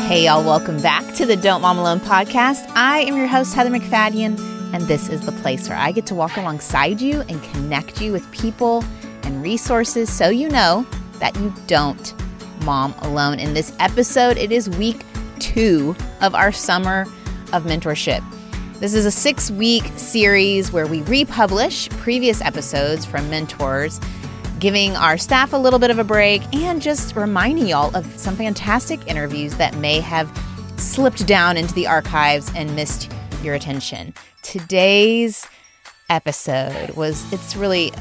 Hey y'all, welcome back to the Don't Mom Alone podcast. I am your host, Heather McFadden, and this is the place where I get to walk alongside you and connect you with people and resources so you know that you don't mom alone. In this episode, it is week 2 of our summer of mentorship. This is a 6-week series where we republish previous episodes from mentors, giving our staff a little bit of a break and just reminding y'all of some fantastic interviews that may have slipped down into the archives and missed your attention. Today's episode it's really,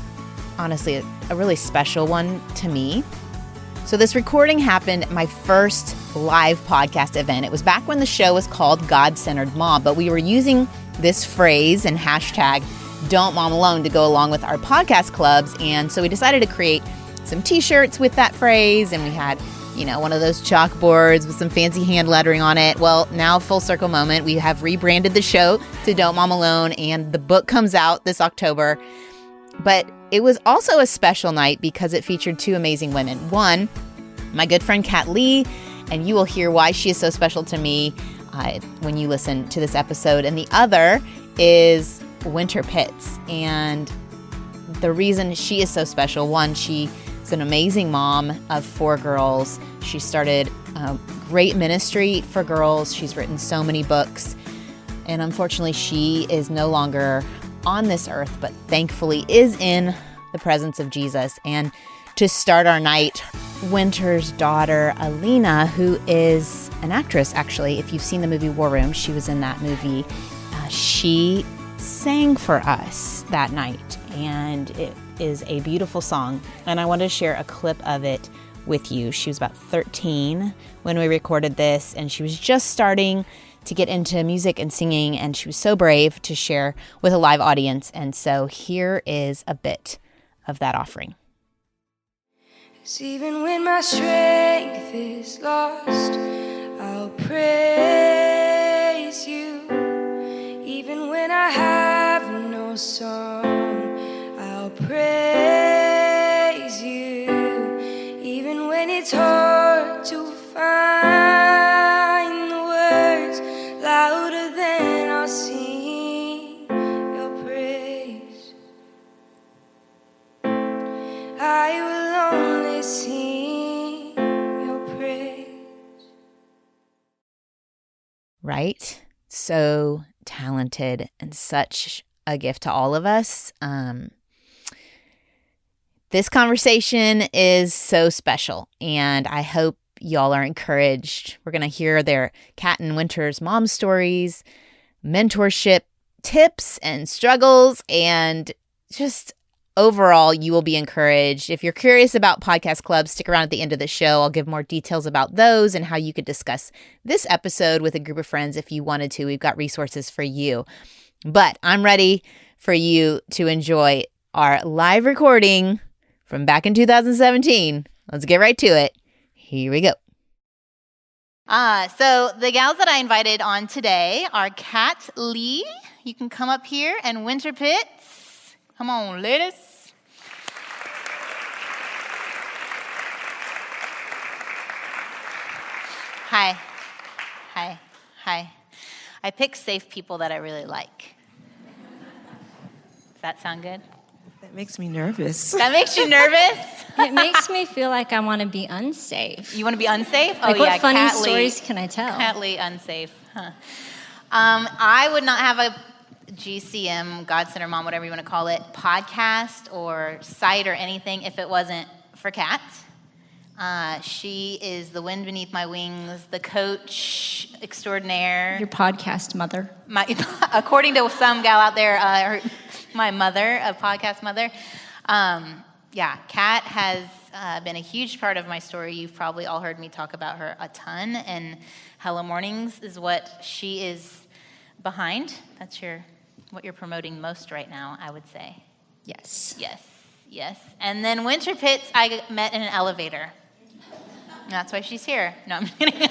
honestly, a really special one to me. So this recording happened at my first live podcast event. It was back when the show was called God-Centered Mom, but we were using this phrase and hashtag Don't Mom Alone to go along with our podcast clubs. And so we decided to create some t-shirts with that phrase. And we had, one of those chalkboards with some fancy hand lettering on it. Well, now full circle moment. We have rebranded the show to Don't Mom Alone, and the book comes out this October. But it was also a special night because it featured 2 amazing women. One, my good friend Kat Lee, and you will hear why she is so special to me when you listen to this episode. And the other is Wynter Pitts. And the reason she is so special, one, she is an amazing mom of 4 girls. She started a great ministry for girls. She's written so many books. And unfortunately, she is no longer on this earth, but thankfully is in the presence of Jesus. And to start our night, Wynter's daughter, Alina, who is an actress, actually, if you've seen the movie War Room, she was in that movie. She sang for us that night, and it is a beautiful song. And I want to share a clip of it with you. She was about 13 when we recorded this, and she was just starting to get into music and singing, and she was so brave to share with a live audience. And so here is a bit of that offering. Even when my strength is lost, I'll praise you. Even when I have no song, I'll praise you. Even when it's hard to find the words louder than I'll sing your praise, I will only sing your praise. Right? So talented and such a gift to all of us. This conversation is so special, and I hope y'all are encouraged. We're going to hear their Kat and Wynter's mom stories, mentorship tips and struggles, and just overall, you will be encouraged. If you're curious about podcast clubs, stick around at the end of the show. I'll give more details about those and how you could discuss this episode with a group of friends if you wanted to. We've got resources for you. But I'm ready for you to enjoy our live recording from back in 2017. Let's get right to it. Here we go. So the gals that I invited on today are Kat Lee. You can come up here, and Wynter Pitts. Come on, ladies. Hi. I pick safe people that I really like. Does that sound good? That makes me nervous. That makes you nervous? It makes me feel like I want to be unsafe. You want to be unsafe? Like, what funny stories can I tell? Kat Lee, unsafe. Huh. I would not have a GCM, God-Centered Mom, whatever you want to call it, podcast or site or anything if it wasn't for Kat. She is the wind beneath my wings, the coach extraordinaire. Your podcast mother. According to some gal out there, my mother, a podcast mother. Kat has been a huge part of my story. You've probably all heard me talk about her a ton, and Hello Mornings is what she is behind. That's what you're promoting most right now, I would say. Yes. And then Wynter Pitts, I met in an elevator. That's why she's here. No, I'm kidding.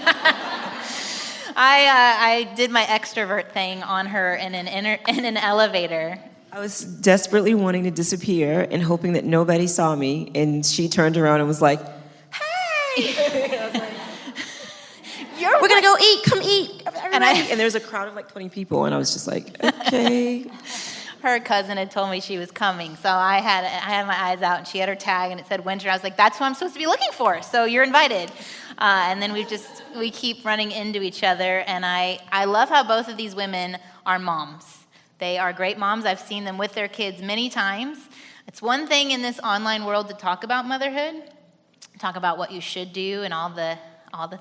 I did my extrovert thing on her in an elevator. I was desperately wanting to disappear and hoping that nobody saw me, and she turned around and was like, "Hey!" I was like, We're gonna go eat. Come eat, everybody. And there was a crowd of like 20 people, and I was just like, okay. Her cousin had told me she was coming, so I had my eyes out, and she had her tag, and it said Wynter. I was like, that's who I'm supposed to be looking for, so you're invited. And then we keep running into each other, and I love how both of these women are moms. They are great moms. I've seen them with their kids many times. It's one thing in this online world to talk about motherhood, talk about what you should do and all the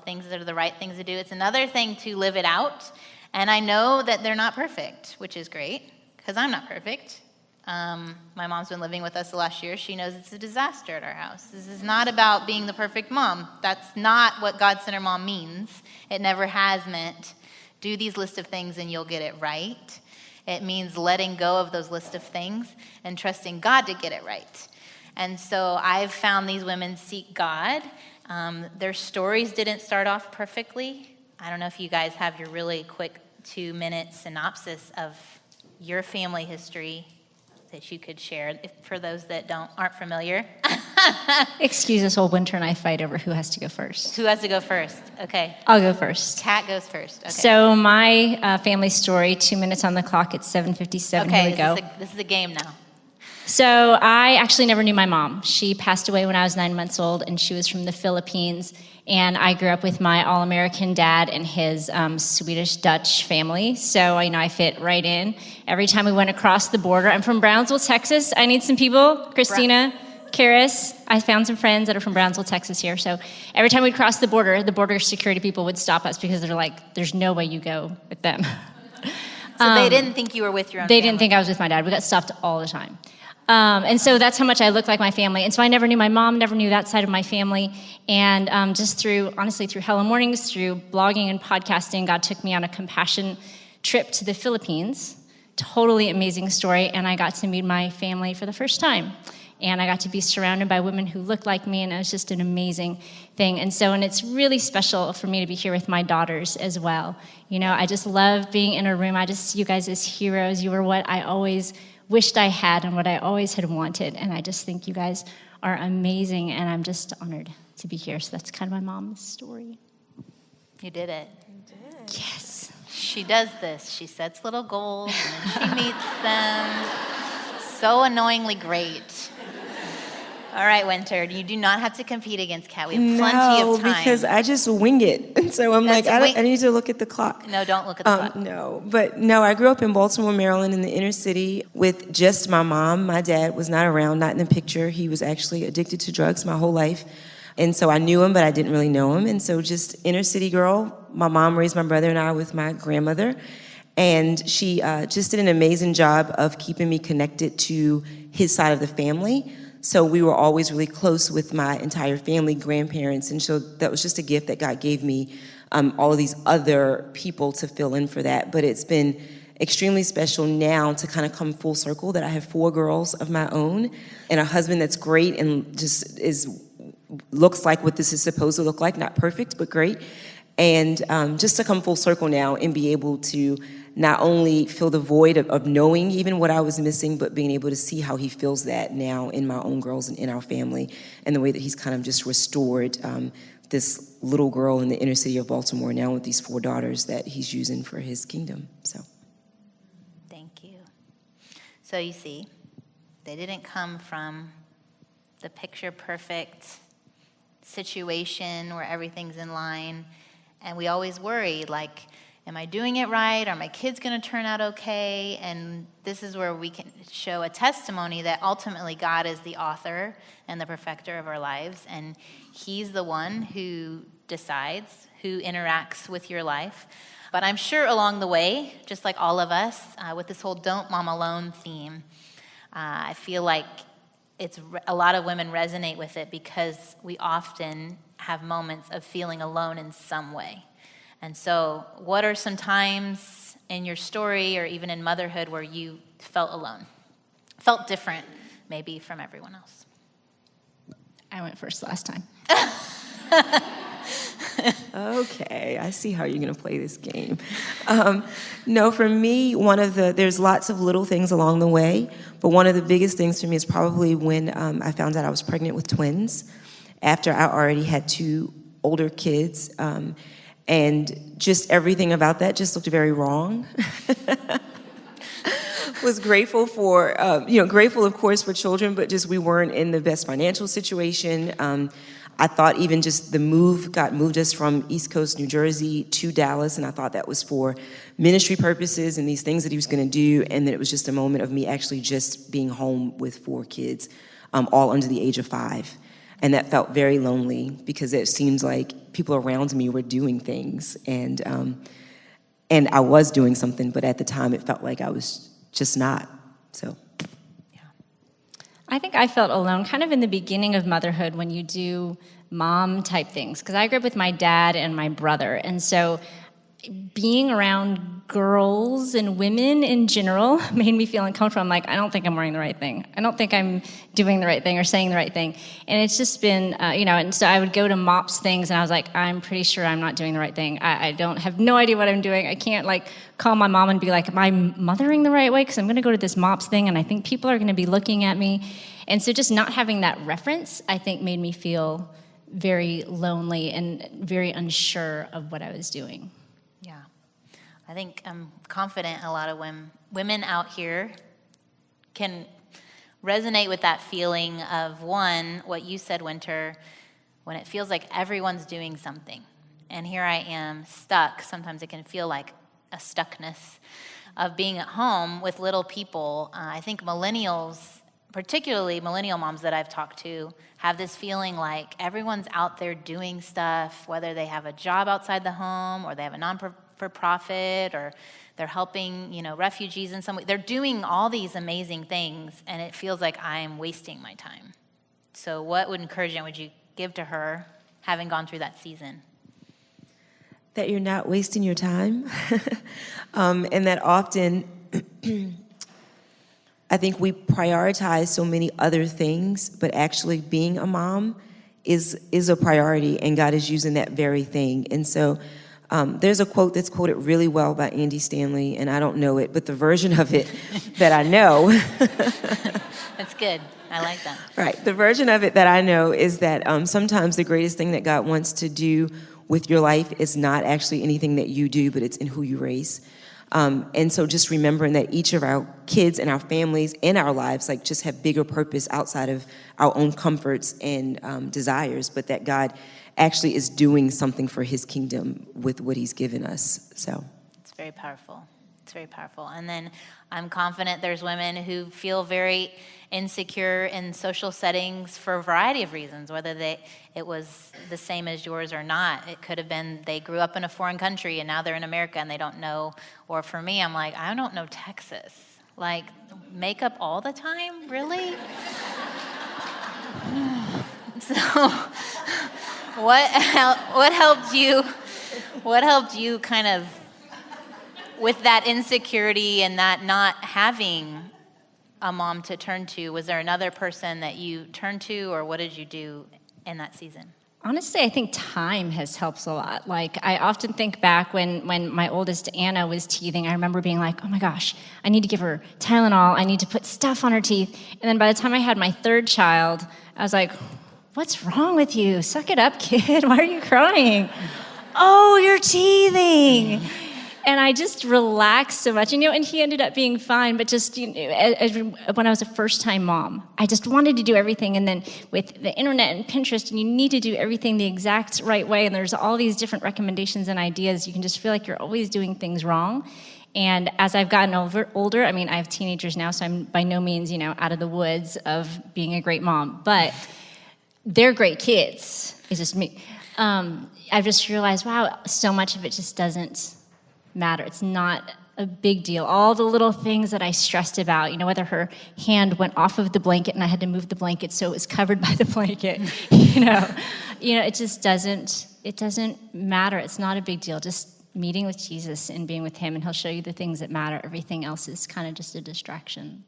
things that are the right things to do. It's another thing to live it out, and I know that they're not perfect, which is great. Because I'm not perfect. My mom's been living with us the last year. She knows it's a disaster at our house. This is not about being the perfect mom. That's not what God-centered mom means. It never has meant, do these list of things and you'll get it right. It means letting go of those list of things and trusting God to get it right. And so I've found these women seek God. Their stories didn't start off perfectly. I don't know if you guys have your really quick 2-minute synopsis of your family history that you could share for those that aren't familiar. Excuse us, old Wynter and I fight over who has to go first. Who has to go first? Okay. I'll go first. Kat goes first. Okay. So my family story, 2 minutes on the clock, it's 7:57. Okay, Here we go. This is a game now. So I actually never knew my mom. She passed away when I was 9 months old, and she was from the Philippines. And I grew up with my all-American dad and his Swedish-Dutch family. So, I fit right in. Every time we went across the border, I'm from Brownsville, Texas. I need some people. Christina, Karis. I found some friends that are from Brownsville, Texas here. So every time we'd cross the border security people would stop us because they're like, there's no way you go with them. So they didn't think you were with your own They family. didn't think I was with my dad. We got stopped all the time. And so that's how much I look like my family. And so I never knew my mom, never knew that side of my family. And just through Hello Mornings, through blogging and podcasting, God took me on a compassion trip to the Philippines. Totally amazing story. And I got to meet my family for the first time. And I got to be surrounded by women who looked like me, and it was just an amazing thing. And it's really special for me to be here with my daughters as well. I just love being in a room. I just see you guys as heroes. You were what I always wished I had and what I always had wanted. And I just think you guys are amazing, and I'm just honored to be here. So that's kind of my mom's story. You did it. You did. Yes. She does this. She sets little goals, and then she meets them. So annoyingly great. All right, Wynter, you do not have to compete against Kat. We have plenty of time. No, because I just wing it. And so I'm I need to look at the clock. No, don't look at the clock. No, I grew up in Baltimore, Maryland, in the inner city with just my mom. My dad was not around, not in the picture. He was actually addicted to drugs my whole life. And so I knew him, but I didn't really know him. And so just inner city girl. My mom raised my brother and I with my grandmother. And she just did an amazing job of keeping me connected to his side of the family. So we were always really close with my entire family, grandparents, and so that was just a gift that God gave me, all of these other people to fill in for that. But it's been extremely special now to kind of come full circle that I have 4 girls of my own and a husband that's great and just looks like what this is supposed to look like, not perfect, but great. And just to come full circle now and be able to not only fill the void of knowing even what I was missing, but being able to see how he fills that now in my own girls and in our family, and the way that he's kind of just restored this little girl in the inner city of Baltimore now with these 4 daughters that he's using for his kingdom. So, thank you. So you see, they didn't come from the picture-perfect situation where everything's in line, and we always worry, like, am I doing it right? Are my kids going to turn out okay? And this is where we can show a testimony that ultimately God is the author and the perfecter of our lives, and he's the one who decides who interacts with your life. But I'm sure along the way, just like all of us, with this whole Don't Mom Alone theme, I feel like a lot of women resonate with it because we often have moments of feeling alone in some way. And so what are some times in your story or even in motherhood where you felt alone, felt different maybe from everyone else? I went first last time. okay, I see how you're going to play this game. No, for me, there's lots of little things along the way, but one of the biggest things for me is probably when I found out I was pregnant with twins after I already had 2 older kids. And just everything about that just looked very wrong. Was grateful for, grateful, of course, for children, but just we weren't in the best financial situation. I thought even just the moved us from East Coast, New Jersey to Dallas, and I thought that was for ministry purposes and these things that he was going to do, and that it was just a moment of me actually just being home with 4 kids, all under the age of 5. And that felt very lonely because it seems like people around me were doing things, and I was doing something, but at the time it felt like I was just not. So, yeah. I think I felt alone kind of in the beginning of motherhood when you do mom type things, because I grew up with my dad and my brother, and so being around girls and women in general made me feel uncomfortable. I'm like, I don't think I'm wearing the right thing. I don't think I'm doing the right thing or saying the right thing. And it's just been, and so I would go to MOPS things and I was like, I'm pretty sure I'm not doing the right thing. I have no idea what I'm doing. I can't call my mom and be like, am I mothering the right way? Because I'm going to go to this MOPS thing and I think people are going to be looking at me. And so just not having that reference, I think, made me feel very lonely and very unsure of what I was doing. Yeah. I think I'm confident a lot of women out here can resonate with that feeling of, one, what you said, Wynter, when it feels like everyone's doing something. And here I am stuck. Sometimes it can feel like a stuckness of being at home with little people. I think millennials, particularly millennial moms that I've talked to, have this feeling like everyone's out there doing stuff, whether they have a job outside the home or they have a non-for-profit or they're helping, refugees in some way. They're doing all these amazing things, and it feels like I'm wasting my time. So what encouragement would you give to her, having gone through that season? That you're not wasting your time, and that often I think we prioritize so many other things, but actually being a mom is a priority, and God is using that very thing. And so there's a quote that's quoted really well by Andy Stanley, and I don't know it, but the version of it that I know. That's good. I like that. Right. The version of it that I know is that sometimes the greatest thing that God wants to do with your life is not actually anything that you do, but it's in who you raise. And so just remembering that each of our kids and our families and our lives just have bigger purpose outside of our own comforts and desires, but that God actually is doing something for his kingdom with what he's given us. So it's very powerful. It's very powerful. And then I'm confident there's women who feel very insecure in social settings for a variety of reasons, whether it was the same as yours or not. It could have been they grew up in a foreign country and now they're in America and they don't know. Or for me, I'm like, I don't know Texas. Makeup all the time? Really? So what helped you kind of with that insecurity and that not having a mom to turn to? Was there another person that you turned to, or what did you do in that season? Honestly, I think time has helped a lot. I often think back when my oldest Anna was teething, I remember being like, oh my gosh, I need to give her Tylenol, I need to put stuff on her teeth. And then by the time I had my 3rd child, I was like, what's wrong with you? Suck it up, kid. Why are you crying? Oh, you're teething. And I just relaxed so much, and he ended up being fine, but just, when I was a first-time mom, I just wanted to do everything, and then with the internet and Pinterest, and you need to do everything the exact right way, and there's all these different recommendations and ideas, you can just feel like you're always doing things wrong. And as I've gotten older, I have teenagers now, so I'm by no means, out of the woods of being a great mom, but they're great kids. It's just me. I've just realized, wow, so much of it just doesn't matter. It's not a big deal. All the little things that I stressed about, whether her hand went off of the blanket and I had to move the blanket so it was covered by the blanket, it just doesn't matter. It's not a big deal. Just meeting with Jesus and being with him, and he'll show you the things that matter. Everything else is kind of just a distraction.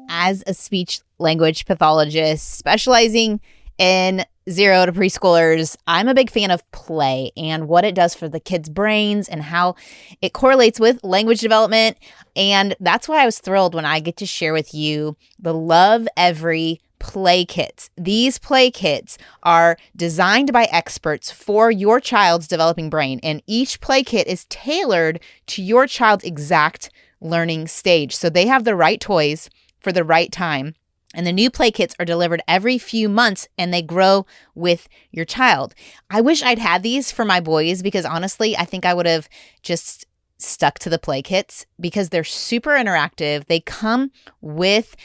As a speech language pathologist specializing in 0 to preschoolers, I'm a big fan of play and what it does for the kids' brains and how it correlates with language development. And that's why I was thrilled when I get to share with you the Love Every play kits. These play kits are designed by experts for your child's developing brain, and each play kit is tailored to your child's exact learning stage. So they have the right toys for the right time. And the new play kits are delivered every few months, and they grow with your child. I wish I'd had these for my boys, because honestly, I think I would have just stuck to the play kits because they're super interactive. They come with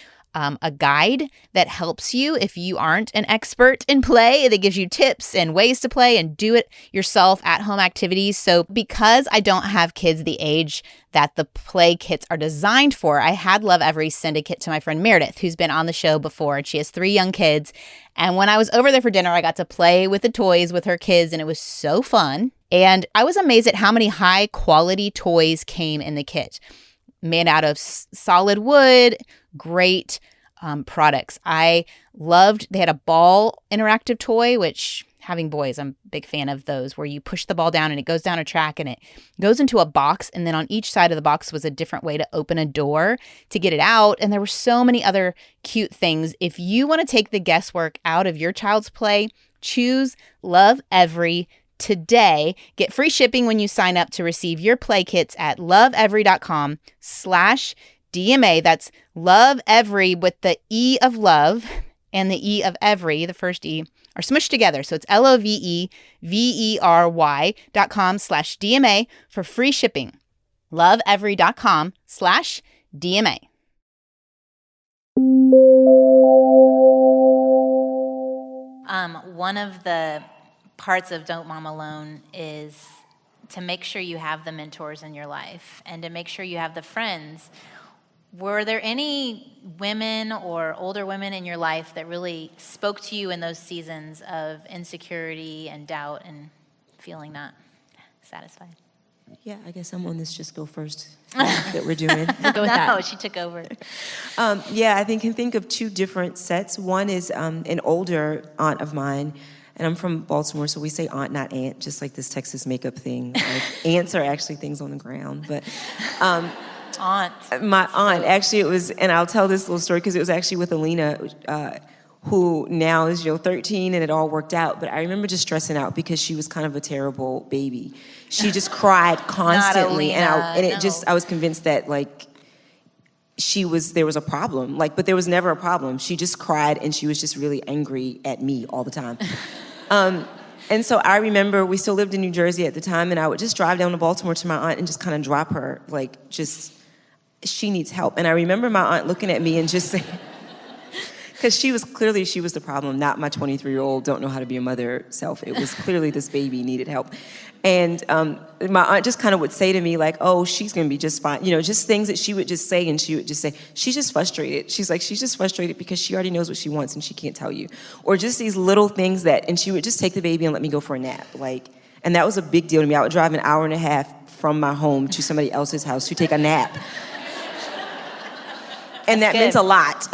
a guide that helps you if you aren't an expert in play. That gives you tips and ways to play and do it yourself at home activities. So because I don't have kids the age that the play kits are designed for, I had Love Every send a kit to my friend Meredith, who's been on the show before, and she has 3 young kids. And when I was over there for dinner, I got to play with the toys with her kids, and it was so fun. And I was amazed at how many high quality toys came in the kit, made out of solid wood, great products. I loved, they had a ball interactive toy, which, having boys, I'm a big fan of those, where you push the ball down and it goes down a track and it goes into a box. And then on each side of the box was a different way to open a door to get it out. And there were so many other cute things. If you want to take the guesswork out of your child's play, choose Love Every today. Get free shipping when you sign up to receive your play kits at loveevery.com/DMA. That's Love Every with the E of love and the E of every, the first E, are smushed together. So it's lovevery.com/DMA for free shipping. loveevery.com/DMA. One of the parts of Don't Mom Alone is to make sure you have the mentors in your life and to make sure you have the friends. Were there any women or older women in your life that really spoke to you in those seasons of insecurity and doubt and feeling not satisfied? Yeah, I guess I'm on this just go first that we're doing. Go with that. She took over. Yeah, I can think of 2 different sets. One is an older aunt of mine, and I'm from Baltimore, so we say aunt, not aunt, just like this Texas makeup thing. Like, aunts are actually things on the ground, but Aunt. my aunt, actually, it was, and I'll tell this little story because it was actually with Alina, who now is 13, and it all worked out. But I remember just stressing out because she was kind of a terrible baby. She just cried constantly, I was convinced that like there was a problem, but there was never a problem. She just cried, and she was just really angry at me all the time. And so I remember we still lived in New Jersey at the time, and I would just drive down to Baltimore to my aunt and just kind of drop her, she needs help. And I remember my aunt looking at me and just saying, because she was the problem, not my 23-year-old don't know how to be a mother self. It was clearly this baby needed help. And my aunt just kind of would say to me, like, oh, she's going to be just fine. Just things that she would just say, and she would just say, she's just frustrated. She's just frustrated because she already knows what she wants and she can't tell you. Or just these little things and she would just take the baby and let me go for a nap. And that was a big deal to me. I would drive an hour and a half from my home to somebody else's house to take a nap. And that meant a lot.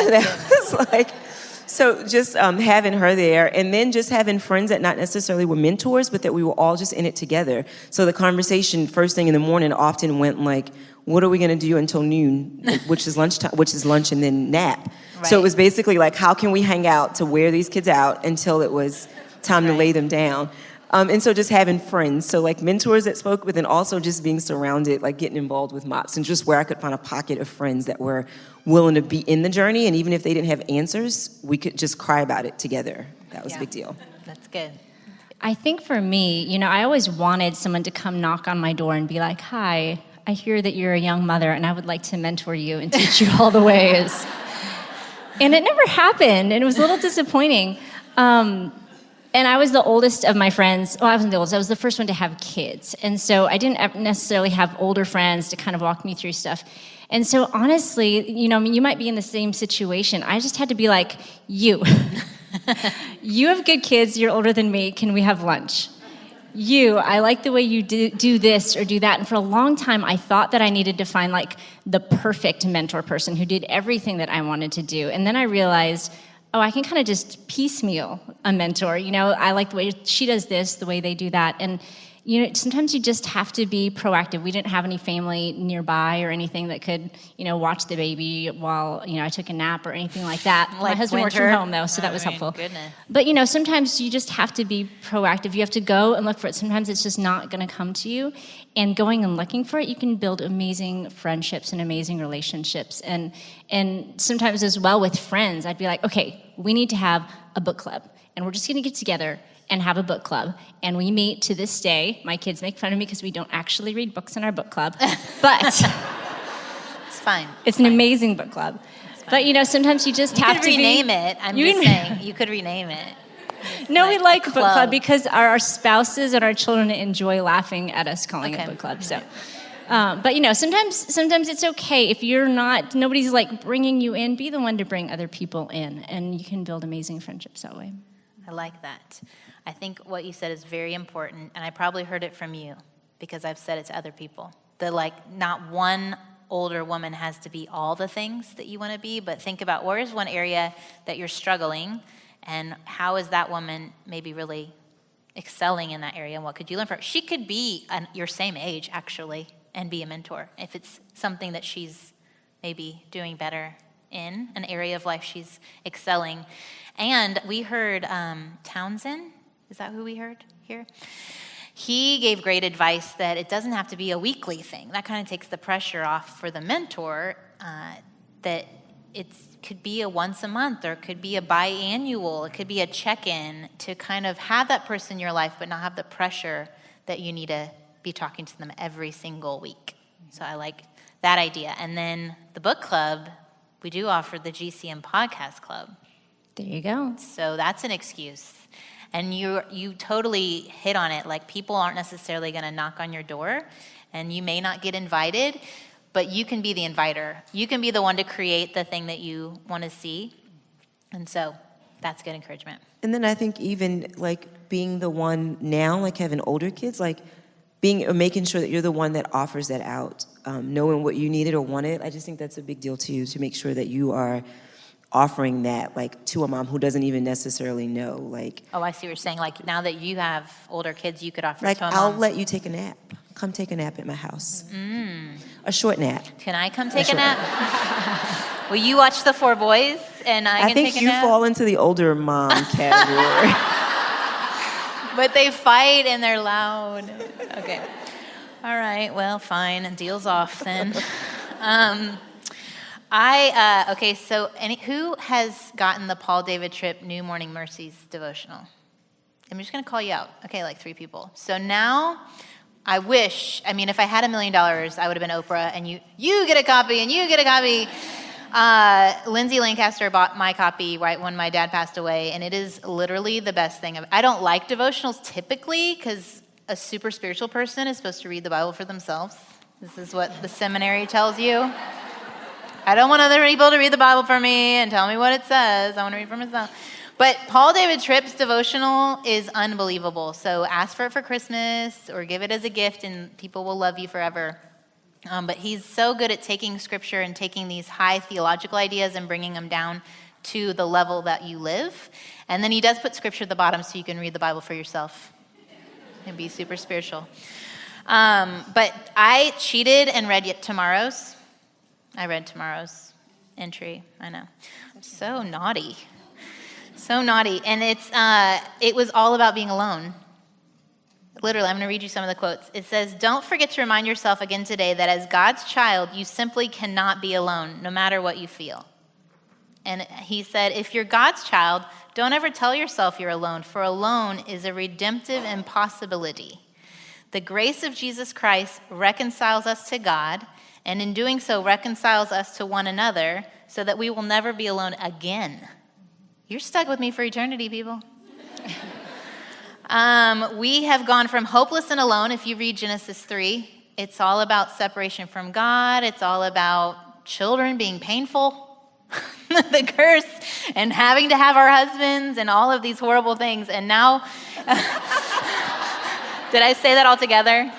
So just having her there, and then just having friends that not necessarily were mentors, but that we were all just in it together. So the conversation first thing in the morning often went like, what are we going to do until noon, which is lunch and then nap. Right. So it was basically like, how can we hang out to wear these kids out until it was time to lay them down. And so just having friends, so like mentors that spoke, but then also just being surrounded, like getting involved with MOPS, and just where I could find a pocket of friends that were willing to be in the journey, and even if they didn't have answers, we could just cry about it together. That was a big deal. That's good. I think for me, I always wanted someone to come knock on my door and be like, hi, I hear that you're a young mother, and I would like to mentor you and teach you all the ways. And it never happened, and it was a little disappointing. And I was the oldest of my friends. Well, I wasn't the oldest. I was the first one to have kids. And so I didn't necessarily have older friends to kind of walk me through stuff. And so honestly, you might be in the same situation. I just had to be like, you have good kids. You're older than me. Can we have lunch? I like the way you do this or do that. And for a long time, I thought that I needed to find like the perfect mentor person who did everything that I wanted to do. And then I realized, I can kind of just piecemeal a mentor. I like the way she does this, the way they do that. And sometimes you just have to be proactive. We didn't have any family nearby or anything that could, watch the baby while, I took a nap or anything like that. My husband works from home, though, so that was helpful. Goodness. But, sometimes you just have to be proactive. You have to go and look for it. Sometimes it's just not going to come to you. And going and looking for it, you can build amazing friendships and amazing relationships. And sometimes as well with friends, I'd be like, okay, we need to have a book club. And we're just going to get together and have a book club. And we meet to this day. My kids make fun of me because we don't actually read books in our book club. But it's fine. It's an amazing book club. But, sometimes you just have to rename it. I'm just saying, you could rename it. No, we like book club because our spouses and our children enjoy laughing at us calling it book club. So, but sometimes it's okay if nobody's like bringing you in. Be the one to bring other people in, and you can build amazing friendships that way. I like that. I think what you said is very important, and I probably heard it from you because I've said it to other people. Not one older woman has to be all the things that you want to be, but think about where is one area that you're struggling, and how is that woman maybe really excelling in that area, and what could you learn from her? She could be your same age, actually, and be a mentor if it's something that she's maybe doing better in, an area of life she's excelling. And we heard Townsend, is that who we heard here? He gave great advice that it doesn't have to be a weekly thing. That kind of takes the pressure off for the mentor, that it could be a once a month, or it could be a biannual, it could be a check-in to kind of have that person in your life, but not have the pressure that you need to be talking to them every single week. So I like that idea. And then the book club, we do offer the GCM Podcast Club. There you go. So that's an excuse. And you totally hit on it. Like, people aren't necessarily going to knock on your door, and you may not get invited, but you can be the inviter. You can be the one to create the thing that you want to see. And so that's good encouragement. And then I think even like being the one now, like having older kids, like making sure that you're the one that offers that out, knowing what you needed or wanted. I just think that's a big deal too, to make sure that you are offering that like to a mom who doesn't even necessarily know. Like, oh, I see what you're saying. Like, now that you have older kids, you could offer like, it to a I'll mom. let you take a nap. Come take a nap at my house. A short nap. Can I come take a nap? Will you watch the 4 boys and I can take a nap? I think you fall into the older mom category. But they fight and they're loud. Okay. All right. Well, fine. Deal's off then. Okay, so who has gotten the Paul David Tripp New Morning Mercies devotional? I'm just going to call you out. Okay, like 3 people. So now, if I had $1 million, I would have been Oprah, and you get a copy, and you get a copy. Lindsay Lancaster bought my copy right when my dad passed away, and it is literally the best thing. I don't like devotionals typically, because a super spiritual person is supposed to read the Bible for themselves. This is what the seminary tells you. I don't want other people to read the Bible for me and tell me what it says. I want to read for myself. But Paul David Tripp's devotional is unbelievable. So ask for it for Christmas or give it as a gift, and people will love you forever. But he's so good at taking scripture and taking these high theological ideas and bringing them down to the level that you live. And then he does put scripture at the bottom so you can read the Bible for yourself and be super spiritual. But I cheated and read tomorrow's. I read tomorrow's entry. I know. So naughty. So naughty. And it was all about being alone. Literally, I'm going to read you some of the quotes. It says, "Don't forget to remind yourself again today that as God's child, you simply cannot be alone, no matter what you feel." And he said, if you're God's child, don't ever tell yourself you're alone, for alone is a redemptive impossibility. The grace of Jesus Christ reconciles us to God, and in doing so reconciles us to one another so that we will never be alone again. You're stuck with me for eternity, people. We have gone from hopeless and alone. If you read Genesis 3, it's all about separation from God. It's all about children being painful, the curse, and having to have our husbands and all of these horrible things. And now, did I say that all together?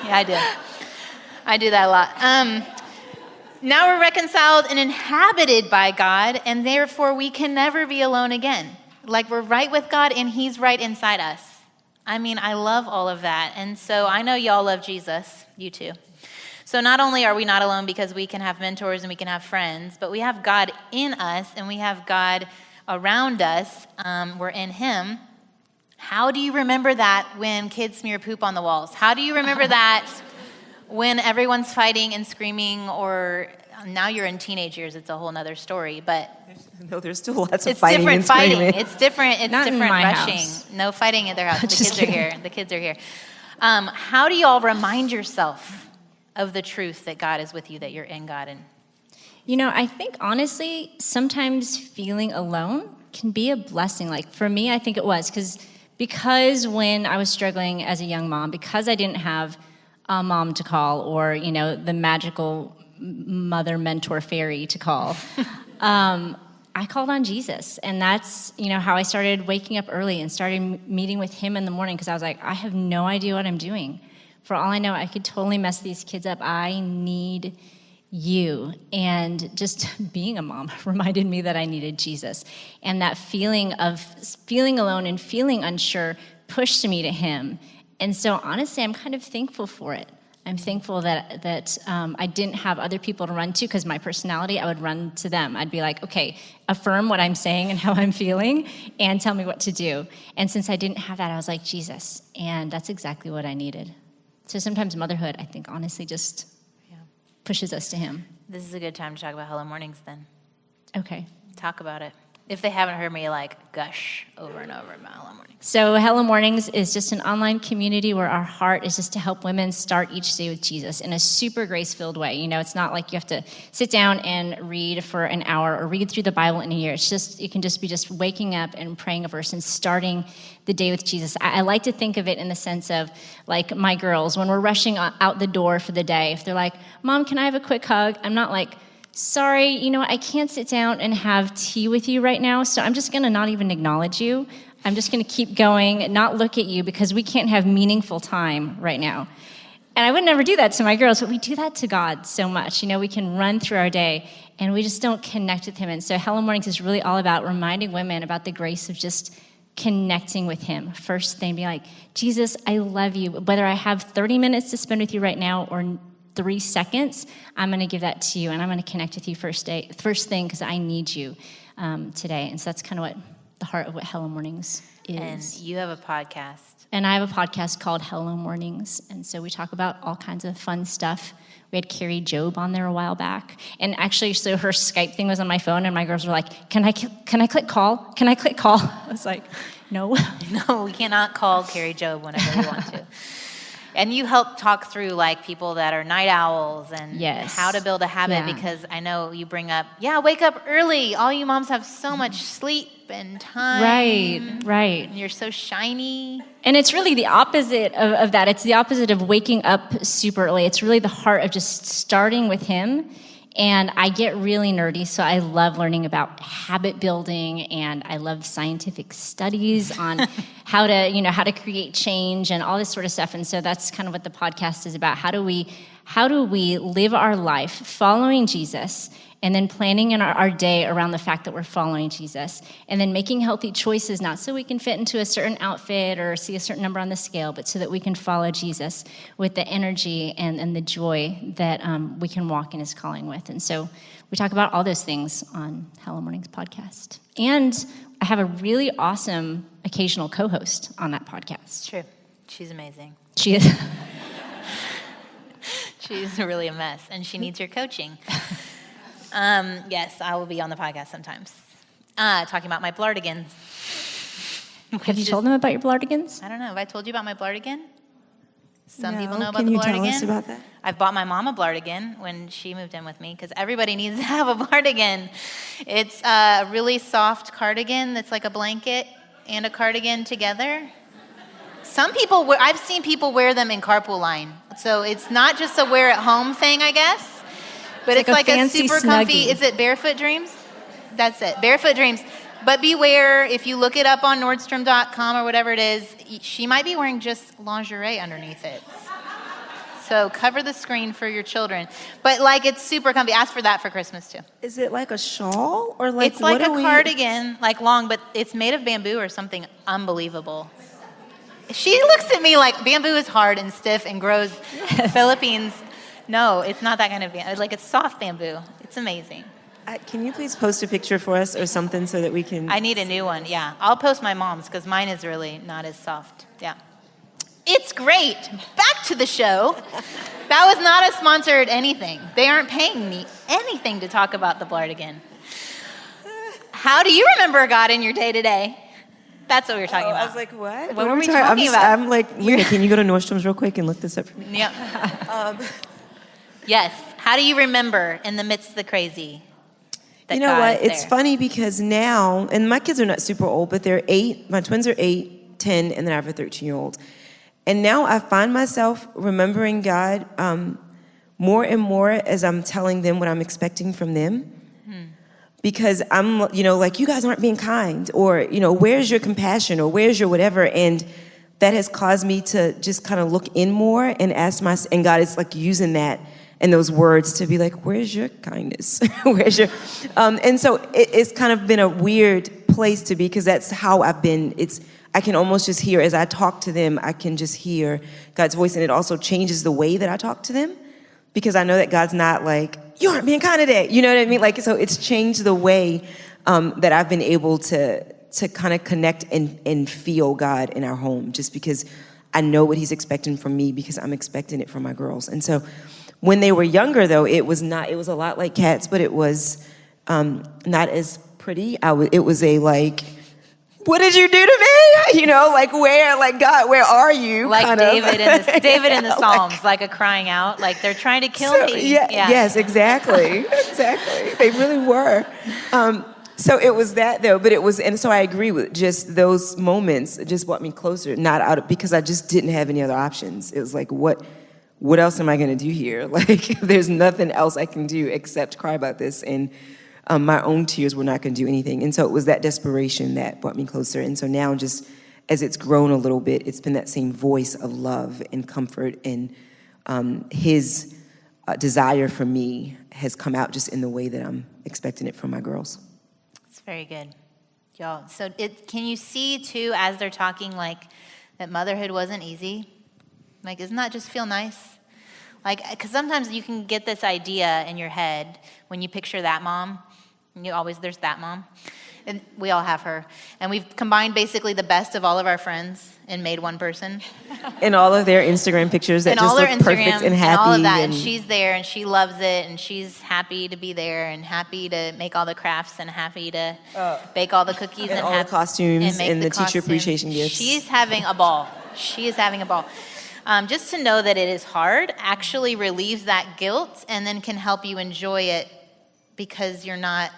Yeah, I did. I do that a lot. Now we're reconciled and inhabited by God, and therefore we can never be alone again. Like, we're right with God, and he's right inside us. I mean, I love all of that. And so I know y'all love Jesus, you too. So not only are we not alone because we can have mentors and we can have friends, but we have God in us and we have God around us. We're in him. How do you remember that when kids smear poop on the walls? How do you remember that when everyone's fighting and screaming? Or now you're in teenage years, it's a whole nother story, but No, there's still lots of fighting and screaming. It's different. It's Not in different my rushing. house. No fighting at their house. The Just kids kidding. are here. The kids are here. How do y'all remind yourself of the truth that God is with you, that you're in God? And You know, I think honestly, sometimes feeling alone can be a blessing. Like for me, I think it was because when I was struggling as a young mom, because I didn't have a mom to call or, you know, the magical mother mentor fairy to call, I called on Jesus. And that's, you know, how I started waking up early and started meeting with him in the morning because I was like, I have no idea what I'm doing. For all I know, I could totally mess these kids up. I need you. And just being a mom reminded me that I needed Jesus. And that feeling of feeling alone and feeling unsure pushed me to him. And so honestly, I'm kind of thankful for it. I'm thankful that I didn't have other people to run to because my personality, I would run to them. I'd be like, okay, affirm what I'm saying and how I'm feeling and tell me what to do. And since I didn't have that, I was like, Jesus. And that's exactly what I needed. So sometimes motherhood, I think, honestly, just pushes us to him. this is a good time to talk about Hello Mornings then. Okay. Talk about it. If they haven't heard me like gush over and over about Hello Mornings. So Hello Mornings is just an online community where our heart is just to help women start each day with Jesus in a super grace-filled way. You know, it's not like you have to sit down and read for an hour or read through the Bible in a year. It's just, you can just be just waking up and praying a verse and starting the day with Jesus. I like to think of it in the sense of like my girls, when we're rushing out the door for the day, if they're like, Mom, can I have a quick hug? I'm not like, sorry, you know what, I can't sit down and have tea with you right now, so I'm just going to not even acknowledge you. I'm just going to keep going, not look at you, because we can't have meaningful time right now. And I would never do that to my girls, but we do that to God so much. You know, we can run through our day, and we just don't connect with him. And so Hello Mornings is really all about reminding women about the grace of just connecting with him. First thing, be like, Jesus, I love you. Whether I have 30 minutes to spend with you right now or 3 seconds, I'm going to give that to you, and I'm going to connect with you first thing, because I need you today. And so that's kind of what the heart of what Hello Mornings is. And you have a podcast. And I have a podcast called Hello Mornings, and so we talk about all kinds of fun stuff. We had Carrie Job on there a while back, and actually, so her Skype thing was on my phone, and my girls were like, "Can I click call? Can I click call?" I was like, "No, No, we cannot call Carrie Job whenever we want to." And you help talk through like people that are night owls and Yes. how to build a habit, Yeah. because I know you bring up, wake up early. All you moms have so much sleep and time. right." And you're so shiny. And it's really the opposite of that. It's the opposite of waking up super early. It's really the heart of just starting with him. And I get really nerdy, so I love learning about habit building, and I love scientific studies on how to create change and all this sort of stuff. And so that's kind of what the podcast is about. How do we live our life following Jesus, and then planning in our day around the fact that we're following Jesus, and then making healthy choices, not so we can fit into a certain outfit or see a certain number on the scale, but so that we can follow Jesus with the energy and the joy that we can walk in his calling with. And so we talk about all those things on Hello Mornings podcast. And I have a really awesome occasional co-host on that podcast. It's true. She's amazing. She is. She's really a mess, and she needs your coaching. Yes, I will be on the podcast sometimes, talking about my blardigans. Have you told them about your blardigans? I don't know. Have I told you about my blardigan? Some No, people know about can the you blardigan. tell us about that? I've bought my mom a blardigan when she moved in with me, because everybody needs to have a blardigan. It's a really soft cardigan that's like a blanket and a cardigan together. Some people, I've seen people wear them in carpool line. So it's not just a wear at home thing, I guess. But it's like a fancy super comfy, Snuggie. is it Barefoot Dreams? That's it, Barefoot Dreams. But beware, if you look it up on Nordstrom.com or whatever it is, she might be wearing just lingerie underneath it. So cover the screen for your children. But like, it's super comfy. Ask for that for Christmas too. Is it like a shawl or like It's like what a are we- cardigan, like long, but it's made of bamboo or something unbelievable. She looks at me like bamboo is hard and stiff and grows Philippines. No, it's not that kind of bamboo. Like, it's soft bamboo. It's amazing. Can you please post a picture for us or something so that we can... I need a new one, yeah. I'll post my mom's because mine is really not as soft. Yeah. It's great. Back to the show. That was not a sponsored anything. They aren't paying me anything to talk about the Blartigan. How do you remember God in your day-to-day? That's what we were talking about. I was like, what? What were we talking about? I'm like, Lena, can you go to Nordstrom's real quick and look this up for me? Yeah. Yes. How do you remember in the midst of the crazy? You know what? It's funny because now, and my kids are not super old, but they're 8. My twins are 8, 10, and then I have a 13-year-old. And now I find myself remembering God more and more as I'm telling them what I'm expecting from them. Because I'm, like, you guys aren't being kind, or, where's your compassion, or where's your whatever, and that has caused me to just kind of look in more and ask and God is like using that and those words to be like, where's your kindness? Where's your, and so it's kind of been a weird place to be, because that's how I've been. I can almost just hear, as I talk to them, I can just hear God's voice, and it also changes the way that I talk to them, because I know that God's not like, you aren't being kind today. You know what I mean? Like, so it's changed the way that I've been able to kind of connect and feel God in our home, just because I know what he's expecting from me, because I'm expecting it from my girls. And so when they were younger, though, it was a lot like cats, but it was not as pretty. It was a like, what did you do to me? God, where are you? Like David in the Psalms, like a crying out, like they're trying to kill me. Yeah. Yes, exactly. Exactly. They really were. So it was that, though, and so I agree with just those moments just brought me closer, because I just didn't have any other options. It was like, what else am I going to do here? Like, there's nothing else I can do except cry about this, and my own tears were not going to do anything. And so it was that desperation that brought me closer. And so now, just as it's grown a little bit, it's been that same voice of love and comfort, and his desire for me has come out just in the way that I'm expecting it from my girls. It's very good, y'all. So can you see, too, as they're talking, like, that motherhood wasn't easy? Like, doesn't that just feel nice? Like, because sometimes you can get this idea in your head when you picture that mom. There's that mom. And we all have her. And we've combined basically the best of all of our friends and made one person. And all of their Instagram pictures that just look perfect and happy. And all of that. And she's there, and she loves it, and she's happy to be there, and happy to make all the crafts, and happy to bake all the cookies. And all the costumes, and the teacher appreciation gifts. She's having a ball. She is having a ball. Just to know that it is hard actually relieves that guilt, and then can help you enjoy it, because you're not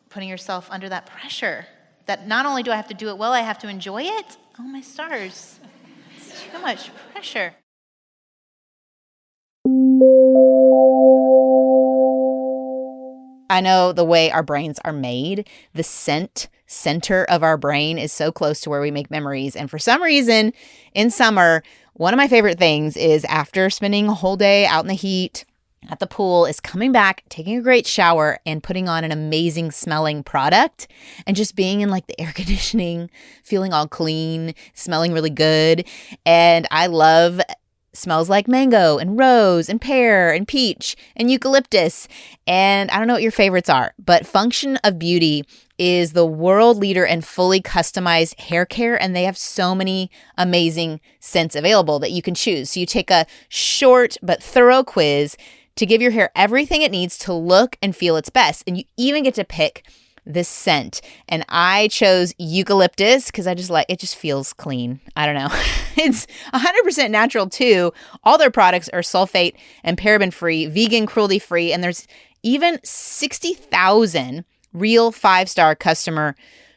putting yourself under that pressure. That not only do I have to do it well, I have to enjoy it. Oh, my stars. It's too much pressure. I know the way our brains are made, the scent center of our brain is so close to where we make memories. And for some reason, in summer, one of my favorite things is, after spending a whole day out in the heat at the pool, is coming back, taking a great shower, and putting on an amazing smelling product, and just being in like the air conditioning, feeling all clean, smelling really good. And I love smells like mango and rose and pear and peach and eucalyptus. And I don't know what your favorites are, but Function of Beauty is the world leader in fully customized hair care, and they have so many amazing scents available that you can choose. So you take a short but thorough quiz to give your hair everything it needs to look and feel its best. And you even get to pick this scent. And I chose eucalyptus because I just like, it just feels clean. I don't know. It's 100% natural too. All their products are sulfate and paraben free, vegan, cruelty free. And there's even 60,000 real 5-star customer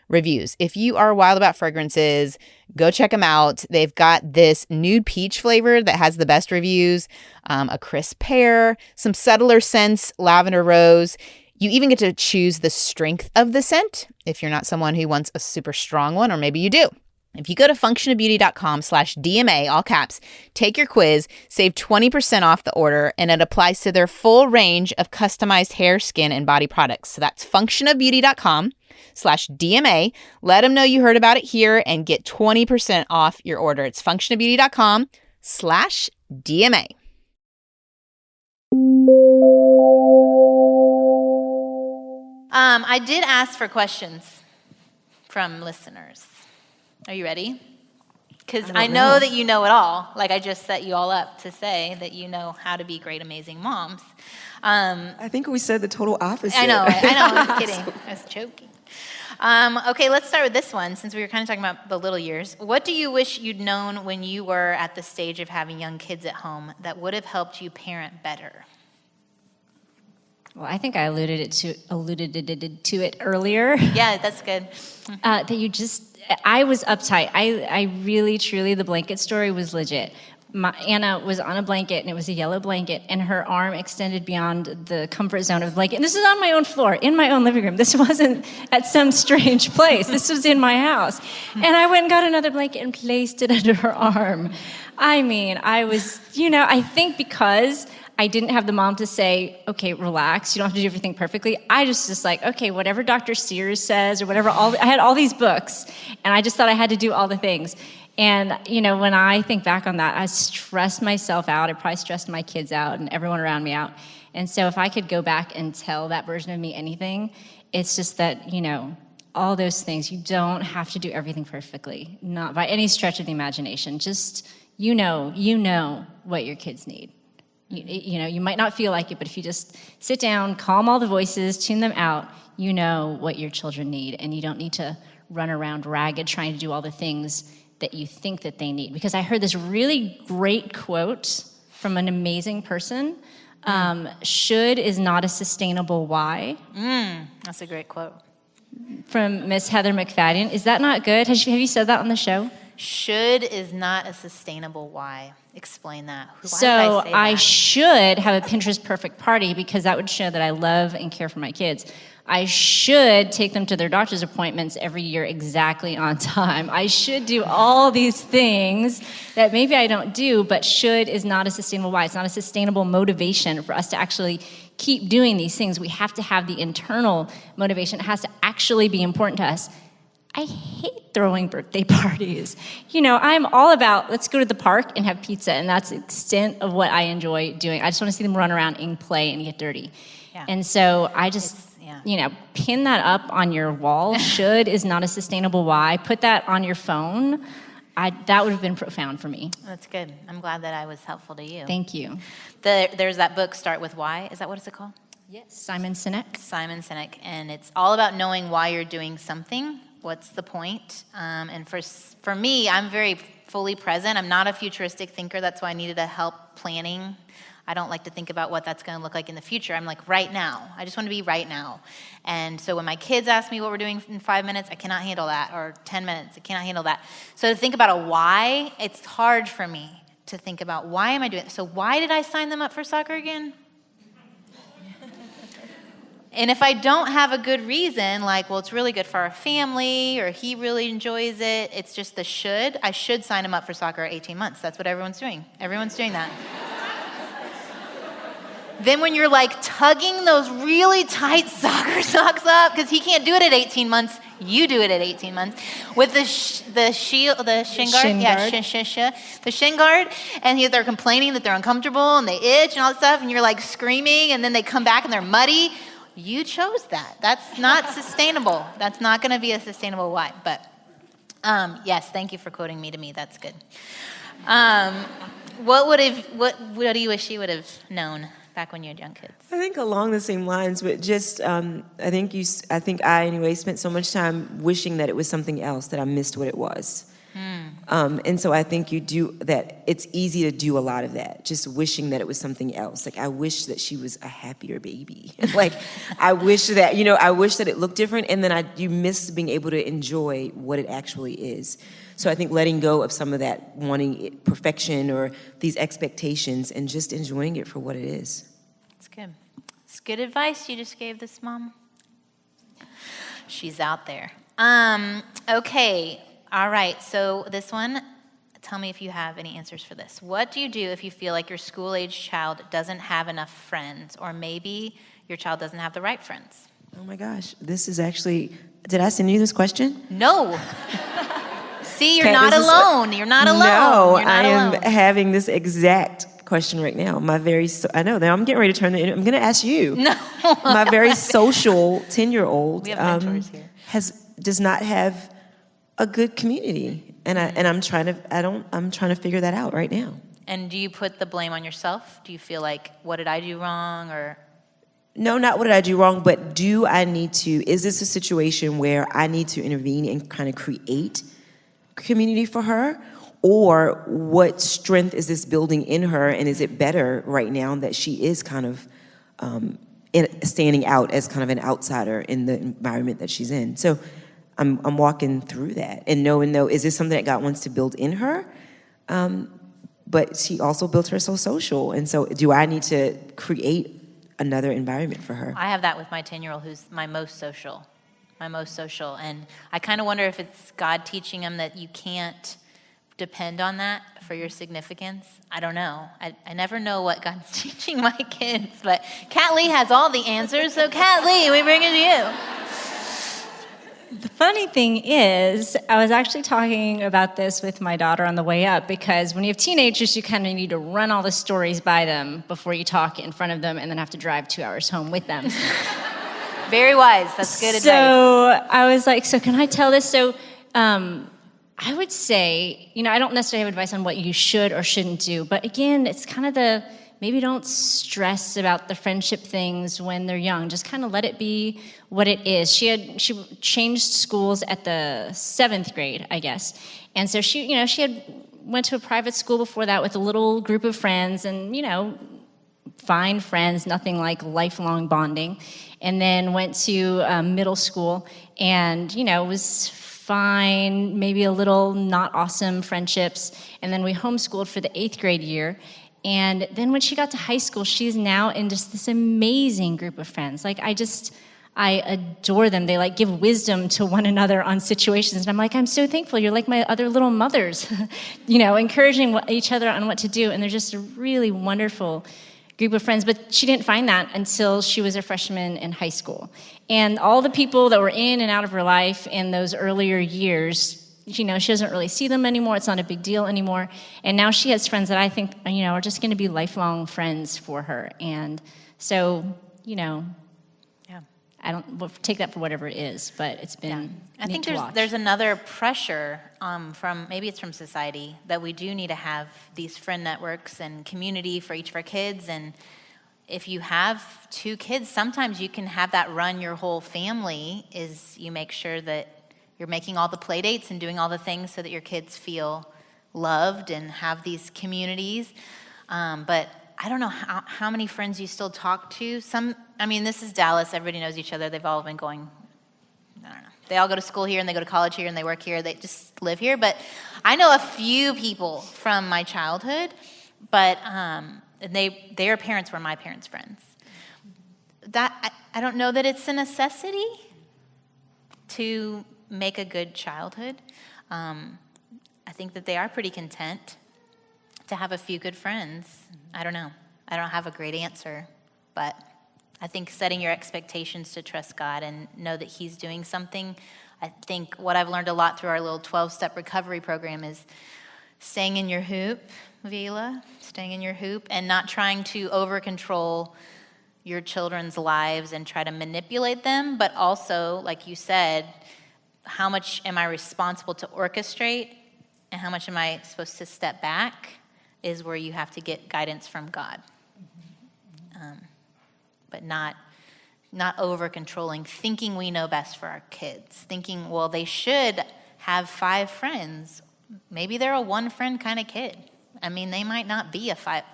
reviews. If you are wild about fragrances, go check them out. They've got this nude peach flavor that has the best reviews, a crisp pear, some subtler scents, lavender rose. You even get to choose the strength of the scent if you're not someone who wants a super strong one, or maybe you do. If you go to functionofbeauty.com/DMA, all caps, take your quiz, save 20% off the order, and it applies to their full range of customized hair, skin, and body products. So that's functionofbeauty.com/DMA. Let them know you heard about it here and get 20% off your order. It's functionofbeauty.com/DMA. I did ask for questions from listeners. Are you ready? Because I know that you know it all. Like, I just set you all up to say that you know how to be great, amazing moms. I think we said the total opposite. I know. I was kidding. I was joking. Okay, let's start with this one, since we were kind of talking about the little years. What do you wish you'd known when you were at the stage of having young kids at home that would have helped you parent better? Well, I think I alluded to it earlier. Yeah, that's good. That I was uptight. I really, truly, the blanket story was legit. Anna was on a blanket, and it was a yellow blanket, and her arm extended beyond the comfort zone of the blanket. And this is on my own floor, in my own living room. This wasn't at some strange place. This was in my house. And I went and got another blanket and placed it under her arm. I mean, I was, I think because I didn't have the mom to say, okay, relax, you don't have to do everything perfectly. I just like, okay, whatever Dr. Sears says or whatever, I had all these books, and I just thought I had to do all the things. And, when I think back on that, I stressed myself out. I probably stressed my kids out and everyone around me out. And so if I could go back and tell that version of me anything, it's just that, all those things, you don't have to do everything perfectly, not by any stretch of the imagination. Just, you know what your kids need. You might not feel like it, but if you just sit down, calm all the voices, tune them out, you know what your children need, and you don't need to run around ragged trying to do all the things that you think that they need. Because I heard this really great quote from an amazing person. Should is not a sustainable why. That's a great quote. From Miss Heather McFadden. Is that not good? Have you said that on the show? Should is not a sustainable why. Explain that. Why So did I say that? I should have a Pinterest perfect party because that would show that I love and care for my kids. I should take them to their doctor's appointments every year exactly on time. I should do all these things that maybe I don't do, but should is not a sustainable why. It's not a sustainable motivation for us to actually keep doing these things. We have to have the internal motivation. It has to actually be important to us. I hate throwing birthday parties. I'm all about, let's go to the park and have pizza, and that's the extent of what I enjoy doing. I just want to see them run around and play and get dirty. Yeah. And so I just, pin that up on your wall. Should is not a sustainable why. Put that on your phone. That would have been profound for me. That's good. I'm glad that I was helpful to you. Thank you. There's that book, Start With Why. Is that what it's called? Yes. Simon Sinek. And it's all about knowing why you're doing something. What's the point? And for me, I'm very fully present. I'm not a futuristic thinker. That's why I needed help planning. I don't like to think about what that's going to look like in the future. I'm like, right now. I just want to be right now. And so when my kids ask me what we're doing in 5 minutes, I cannot handle that. Or 10 minutes, I cannot handle that. So to think about a why, it's hard for me to think about why am I doing it. So why did I sign them up for soccer again? And if I don't have a good reason, like, well, it's really good for our family, or he really enjoys it, it's just the should. I should sign him up for soccer at 18 months. That's what everyone's doing. Everyone's doing that. Then when you're like tugging those really tight soccer socks up, because he can't do it at 18 months, you do it at 18 months, with the shin guard, and they're complaining that they're uncomfortable and they itch and all that stuff, and you're like screaming, and then they come back and they're muddy. You chose that. That's not sustainable. That's not going to be a sustainable why. But yes, thank you for quoting me to me. That's good. What do you wish you would have known back when you had young kids? I think along the same lines, but just I think I anyway spent so much time wishing that it was something else, that I missed what it was. And so I think you do that. It's easy to do a lot of that, just wishing that it was something else. Like, I wish that she was a happier baby. Like, I wish that, I wish that it looked different, and then you miss being able to enjoy what it actually is. So I think letting go of some of that, wanting perfection or these expectations, and just enjoying it for what it is. That's good. It's good advice you just gave this mom. She's out there. Okay. All right, so this one, tell me if you have any answers for this. What do you do if you feel like your school-age child doesn't have enough friends, or maybe your child doesn't have the right friends? Oh my gosh, this is actually, did I send you this question? No. See, you're Okay, not alone. You're not alone. No, You're not I am alone. having this exact question right now. I know, now I'm getting ready to turn I'm going to ask you. No. My very social 10-year-old We have mentors here. does not have a good community. I'm trying to figure that out right now. And do you put the blame on yourself? Do you feel like, what did I do wrong? Or No, not what did I do wrong, but is this a situation where I need to intervene and kind of create community for her? Or what strength is this building in her, and is it better right now that she is kind of standing out as kind of an outsider in the environment that she's in? So I'm walking through that and knowing, though, is this something that God wants to build in her? But she also built her so social, and so do I need to create another environment for her? I have that with my 10-year-old who's my most social. And I kind of wonder if it's God teaching him that you can't depend on that for your significance. I don't know. I never know what God's teaching my kids, but Kat Lee has all the answers, so Kat Lee, we bring it to you. The funny thing is, I was actually talking about this with my daughter on the way up, because when you have teenagers, you kind of need to run all the stories by them before you talk in front of them and then have to drive 2 hours home with them. Very wise. That's good advice. So I was like, so can I tell this? So I would say, I don't necessarily have advice on what you should or shouldn't do, but again, it's kind of maybe don't stress about the friendship things when they're young. Just kind of let it be what it is. She changed schools at the 7th grade, I guess. And so she had went to a private school before that with a little group of friends and, fine friends, nothing like lifelong bonding. And then went to middle school and, was fine, maybe a little not awesome friendships. And then we homeschooled for the 8th grade year. And then when she got to high school, she's now in just this amazing group of friends. Like, I adore them. They give wisdom to one another on situations. And I'm like, I'm so thankful. You're like my other little mothers, encouraging each other on what to do. And they're just a really wonderful group of friends. But she didn't find that until she was a freshman in high school. And all the people that were in and out of her life in those earlier years, she doesn't really see them anymore. It's not a big deal anymore. And now she has friends that I think, are just going to be lifelong friends for her. And so, we'll take that for whatever it is, but it's been I think neat to watch. there's another pressure maybe it's from society, that we do need to have these friend networks and community for each of our kids. And if you have 2 kids, sometimes you can have that run your whole family, is you make sure that you're making all the play dates and doing all the things so that your kids feel loved and have these communities. But I don't know how many friends you still talk to. This is Dallas. Everybody knows each other. They've all been going, I don't know. They all go to school here and they go to college here and they work here. They just live here. But I know a few people from my childhood, but their parents were my parents' friends. I don't know that it's a necessity to make a good childhood. I think that they are pretty content to have a few good friends. I don't know. I don't have a great answer, but I think setting your expectations to trust God and know that He's doing something. I think what I've learned a lot through our little 12-step recovery program is staying in your hoop, Vila, staying in your hoop, and not trying to over-control your children's lives and try to manipulate them, but also, like you said, how much am I responsible to orchestrate and how much am I supposed to step back is where you have to get guidance from God. But not over-controlling, thinking we know best for our kids, thinking, well, they should have 5 friends. Maybe they're a 1-friend kind of kid. They might not be a 5.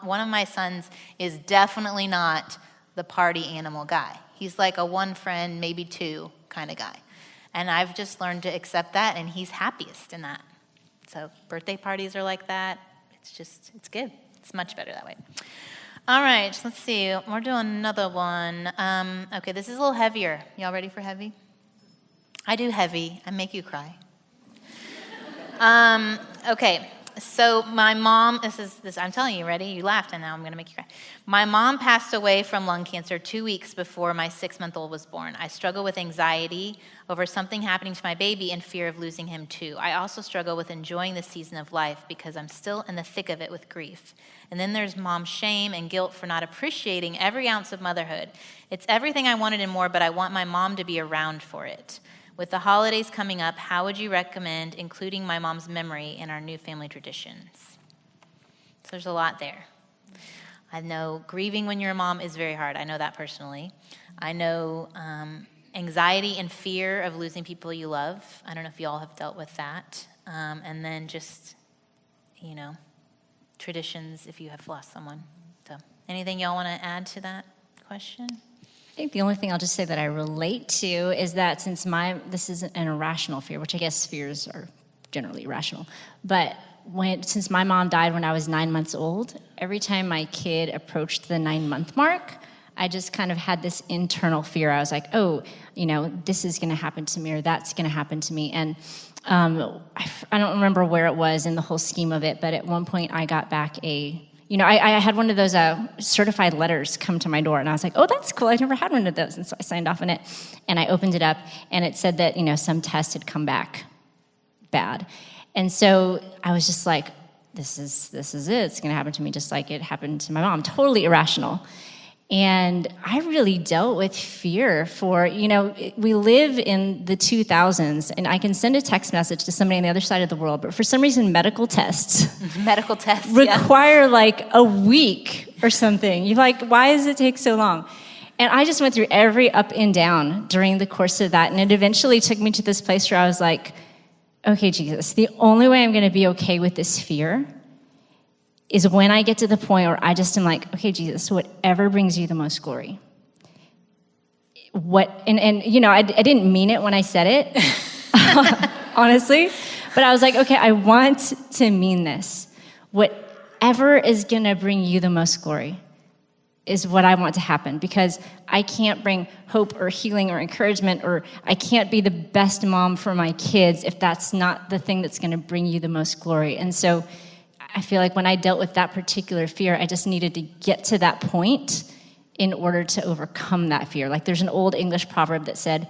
One of my sons is definitely not the party animal guy. He's like a 1-friend, maybe 2 kind of guy. And I've just learned to accept that, and he's happiest in that. So birthday parties are like that. It's good. It's much better that way. All right, let's see. We're doing another one. Okay, this is a little heavier. Y'all ready for heavy? I do heavy. I make you cry. Okay. So my mom, I'm telling you, ready? You laughed, and now I'm going to make you cry. My mom passed away from lung cancer 2 weeks before my 6-month-old was born. I struggle with anxiety over something happening to my baby and fear of losing him too. I also struggle with enjoying this season of life because I'm still in the thick of it with grief. And then there's mom's shame and guilt for not appreciating every ounce of motherhood. It's everything I wanted and more, but I want my mom to be around for it. With the holidays coming up, how would you recommend including my mom's memory in our new family traditions? So there's a lot there. I know grieving when you're a mom is very hard. I know that personally. I know anxiety and fear of losing people you love. I don't know if you all have dealt with that. And then just, traditions if you have lost someone. So anything y'all want to add to that question? I think the only thing I'll just say that I relate to is that since this is an irrational fear, which I guess fears are generally irrational, but since my mom died when I was 9 months old, every time my kid approached the 9-month mark, I just kind of had this internal fear. I was like, oh, this is going to happen to me, or that's going to happen to me. And I don't remember where it was in the whole scheme of it, but at one point I got back I had one of those certified letters come to my door, and I was like, oh, that's cool. I never had one of those. And so I signed off on it, and I opened it up, and it said that, some test had come back bad. And so I was just like, this is it. It's going to happen to me just like it happened to my mom. Totally irrational. And I really dealt with fear we live in the 2000s, and I can send a text message to somebody on the other side of the world, but for some reason, medical tests require like a week or something. You're like, why does it take so long? And I just went through every up and down during the course of that, and it eventually took me to this place where I was like, okay, Jesus, the only way I'm going to be okay with this fear is when I get to the point where I just am like, okay, Jesus, whatever brings you the most glory. I didn't mean it when I said it, honestly, but I was like, okay, I want to mean this. Whatever is going to bring you the most glory is what I want to happen, because I can't bring hope or healing or encouragement, or I can't be the best mom for my kids if that's not the thing that's going to bring you the most glory. And so I feel like when I dealt with that particular fear, I just needed to get to that point in order to overcome that fear. Like there's an old English proverb that said,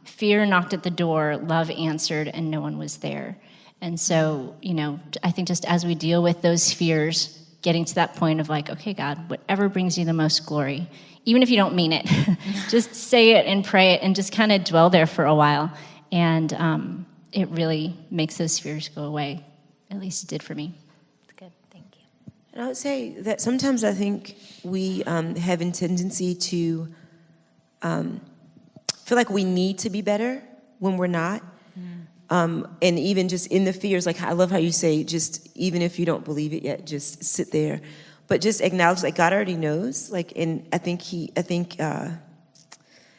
fear knocked at the door, love answered, and no one was there. And so, I think just as we deal with those fears, getting to that point of like, okay, God, whatever brings you the most glory, even if you don't mean it, just say it and pray it and just kind of dwell there for a while. And it really makes those fears go away. At least it did for me. That's good. Thank you. And I would say that sometimes I think we have a tendency to feel like we need to be better when we're not. And even just in the fears, like I love how you say, just even if you don't believe it yet, just sit there. But just acknowledge, like God already knows. Like, and I think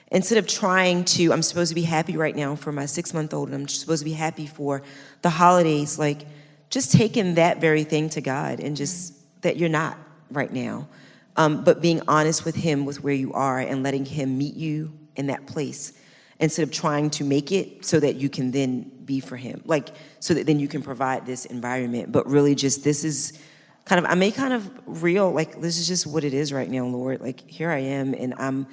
instead of trying to, I'm supposed to be happy right now for my 6-month-old, and I'm supposed to be happy for the holidays, like, just taking that very thing to God and just that you're not right now. But being honest with him with where you are and letting him meet you in that place instead of trying to make it so that you can then be for him. Like, so that then you can provide this environment. But really just this is I made kind of real, like this is just what it is right now, Lord. Like here I am and I'm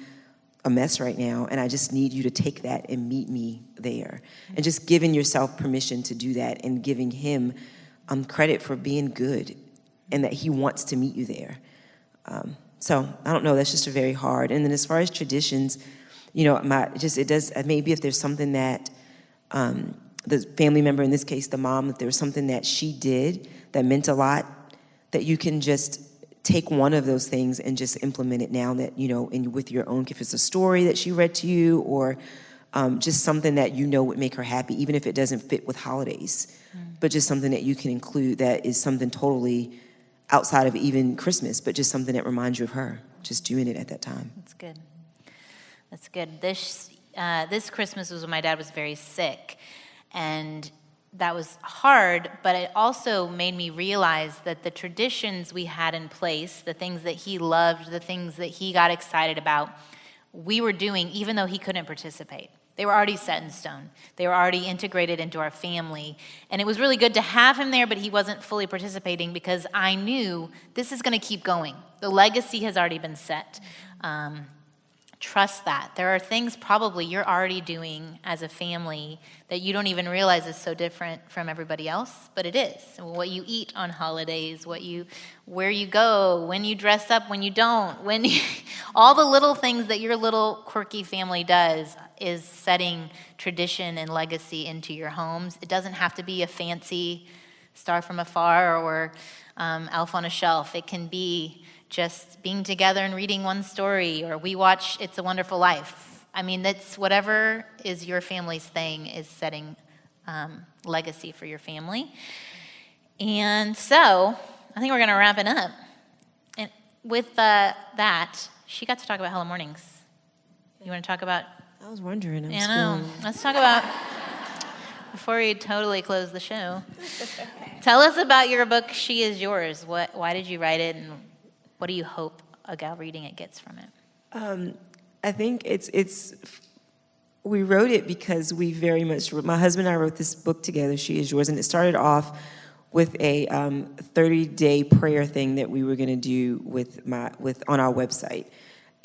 a mess right now, and I just need you to take that and meet me there. And just giving yourself permission to do that and giving him credit for being good and that he wants to meet you there. So I don't know, that's just a very hard. And then as far as traditions, it does, maybe if there's something that the family member, in this case, the mom, if there was something that she did that meant a lot, that you can just take one of those things and just implement it now that, and with your own, if it's a story that she read to you or just something that would make her happy, even if it doesn't fit with holidays, but just something that you can include that is something totally outside of even Christmas, but just something that reminds you of her, just doing it at that time. That's good. That's good. This Christmas was when my dad was very sick, and that was hard, but it also made me realize that the traditions we had in place, the things that he loved, the things that he got excited about, we were doing even though he couldn't participate. They were already set in stone. They were already integrated into our family. And it was really good to have him there, but he wasn't fully participating because I knew this is going to keep going. The legacy has already been set. Trust that. There are things probably you're already doing as a family that you don't even realize is so different from everybody else, but it is. What you eat on holidays, where you go, when you dress up, when you don't, all the little things that your little quirky family does is setting tradition and legacy into your homes. It doesn't have to be a fancy Star from Afar or Elf on a Shelf. It can be just being together and reading one story, or we watch It's a Wonderful Life. I mean, that's whatever is your family's thing is setting legacy for your family. And so I think we're going to wrap it up. And with that, she got to talk about Hello Mornings. You want to talk about? I was wondering. I know. Let's talk about, before we totally close the show, tell us about your book, She Is Yours. Why did you write it, and what do you hope a gal reading it gets from it? I think we wrote it because we very much, my husband and I wrote this book together, She Is Yours, and it started off with a 30-day prayer thing that we were going to do on our website.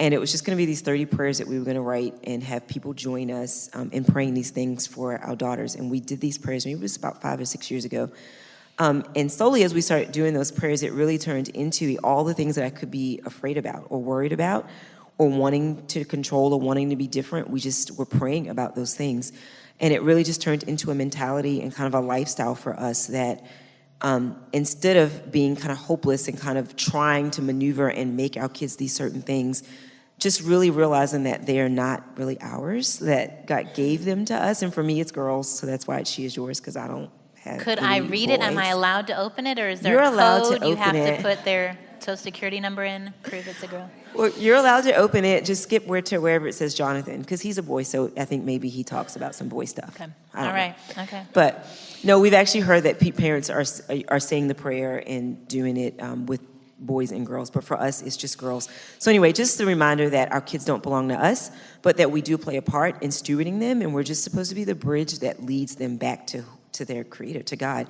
And it was just going to be these 30 prayers that we were going to write and have people join us in praying these things for our daughters. And we did these prayers, maybe it was about 5 or 6 years ago. And slowly as we started doing those prayers, it really turned into all the things that I could be afraid about or worried about or wanting to control or wanting to be different. We just were praying about those things. And it really just turned into a mentality and kind of a lifestyle for us that instead of being kind of hopeless and kind of trying to maneuver and make our kids these certain things, just really realizing that they are not really ours, that God gave them to us. And for me, it's girls, so that's why She Is Yours, because I don't have Could any I read it? Am I boys. allowed to open it, or is there You're a allowed code to you have open to it. put their social security number in, prove it's a girl? Well, you're allowed to open it. Just skip wherever it says Jonathan, because he's a boy, so I think maybe he talks about some boy stuff. Okay. I don't All right. know. Okay. But no, we've actually heard that parents are saying the prayer and doing it with boys and girls, but for us, it's just girls. So anyway, just a reminder that our kids don't belong to us, but that we do play a part in stewarding them, and we're just supposed to be the bridge that leads them back to their Creator, to God.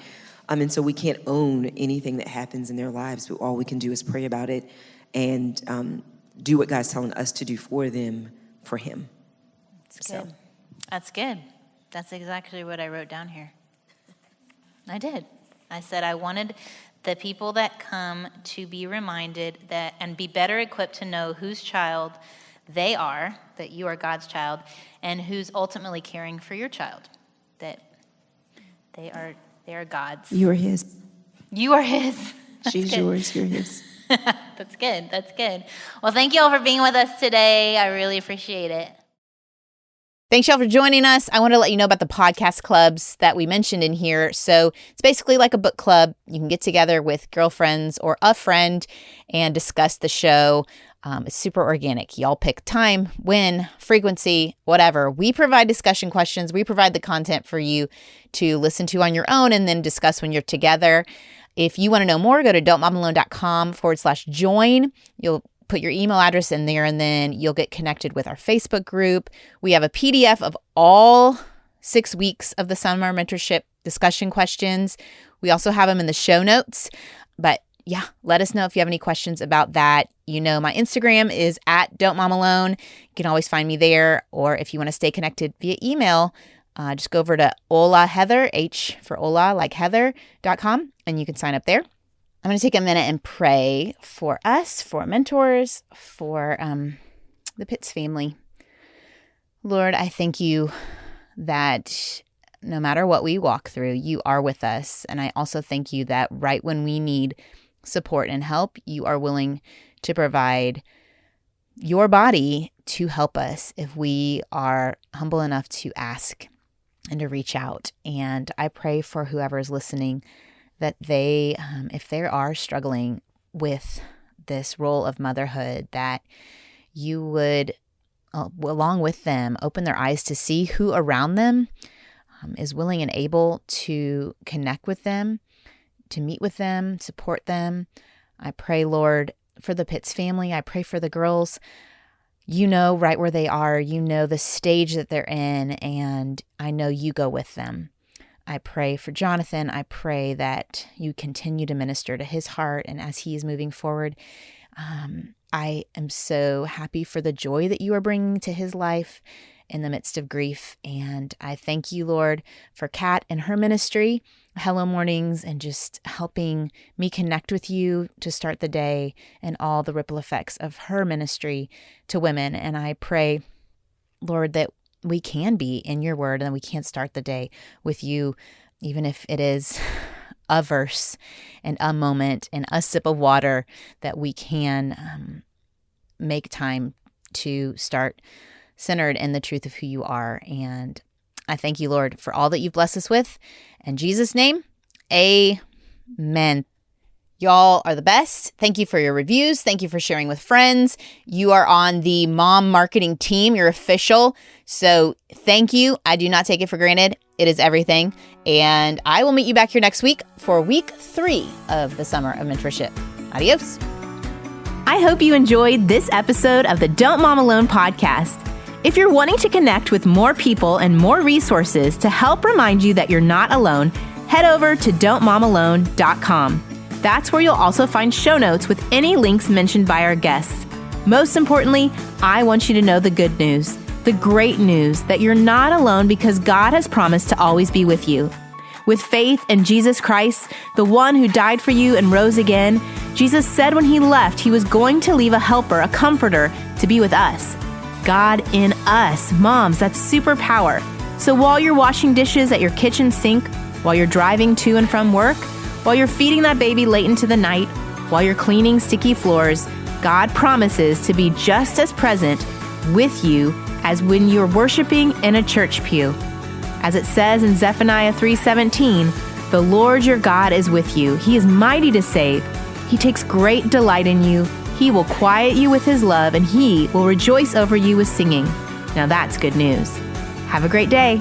And so we can't own anything that happens in their lives, but all we can do is pray about it and do what God's telling us to do for them, for Him. That's good. That's good. That's exactly what I wrote down here. I did. I said I wanted the people that come to be reminded that and be better equipped to know whose child they are, that you are God's child, and who's ultimately caring for your child, that they are God's. You are His. You are His. That's She's good. yours, you're His. That's good. That's good. Well, thank you all for being with us today. I really appreciate it. Thanks, y'all, for joining us. I want to let you know about the podcast clubs that we mentioned in here. So it's basically like a book club. You can get together with girlfriends or a friend and discuss the show. It's super organic. Y'all pick time, when, frequency, whatever. We provide discussion questions. We provide the content for you to listen to on your own and then discuss when you're together. If you want to know more, go to don'tmomalone.com/join. You'll put your email address in there, and then you'll get connected with our Facebook group. We have a PDF of all 6 weeks of the Summer Mentorship discussion questions. We also have them in the show notes. But yeah, let us know if you have any questions about that. You know, my Instagram is @don'tmomalone. You can always find me there. Or if you want to stay connected via email, just go over to olaheather, H for Ola, like Heather.com, and you can sign up there. I'm going to take a minute and pray for us, for mentors, for the Pitts family. Lord, I thank you that no matter what we walk through, you are with us. And I also thank you that right when we need support and help, you are willing to provide your body to help us if we are humble enough to ask and to reach out. And I pray for whoever is listening that they, if they are struggling with this role of motherhood, that you would, along with them, open their eyes to see who around them is willing and able to connect with them, to meet with them, support them. I pray, Lord, for the Pitts family. I pray for the girls. You know right where they are. You know the stage that they're in, and I know you go with them. I pray for Jonathan. I pray that you continue to minister to his heart, and as he is moving forward, I am so happy for the joy that you are bringing to his life in the midst of grief. And I thank you, Lord, for Kat and her ministry, Hello Mornings, and just helping me connect with you to start the day and all the ripple effects of her ministry to women. And I pray, Lord, that we can be in your word and we can start the day with you, even if it is a verse and a moment and a sip of water, that we can make time to start centered in the truth of who you are. And I thank you, Lord, for all that you've blessed us with. In Jesus' name, amen. Y'all are the best. Thank you for your reviews. Thank you for sharing with friends. You are on the mom marketing team. You're official. So thank you. I do not take it for granted. It is everything. And I will meet you back here next week for week 3 of the Summer of Mentorship. Adios. I hope you enjoyed this episode of the Don't Mom Alone podcast. If you're wanting to connect with more people and more resources to help remind you that you're not alone, head over to don'tmomalone.com. That's where you'll also find show notes with any links mentioned by our guests. Most importantly, I want you to know the good news, the great news that you're not alone because God has promised to always be with you. With faith in Jesus Christ, the one who died for you and rose again, Jesus said when he left, he was going to leave a helper, a comforter, to be with us. God in us. Moms, that's superpower. So while you're washing dishes at your kitchen sink, while you're driving to and from work, while you're feeding that baby late into the night, while you're cleaning sticky floors, God promises to be just as present with you as when you're worshiping in a church pew. As it says in Zephaniah 3:17, the Lord your God is with you. He is mighty to save. He takes great delight in you. He will quiet you with his love, and he will rejoice over you with singing. Now that's good news. Have a great day.